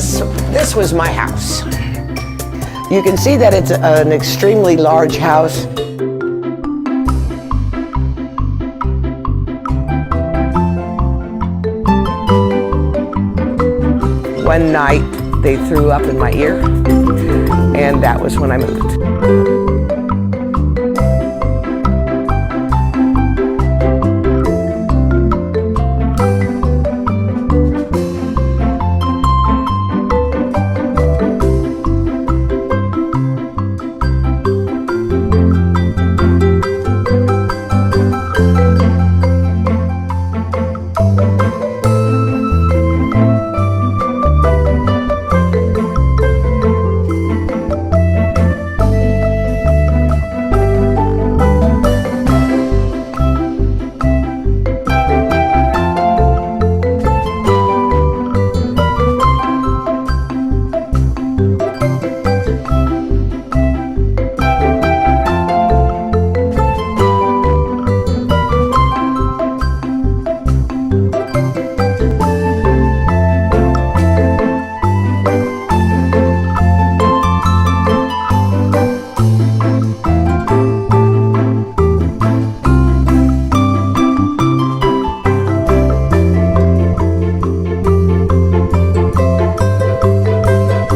This was my house. You can see that it's an extremely large house. One night they threw up in my ear, and that was when I moved.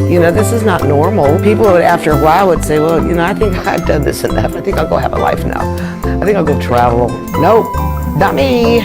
You know, this is not normal. People would, after a while, would say, well, you know, I think I've done this enough. I think I'll go have a life now. I think I'll go travel. Nope, not me.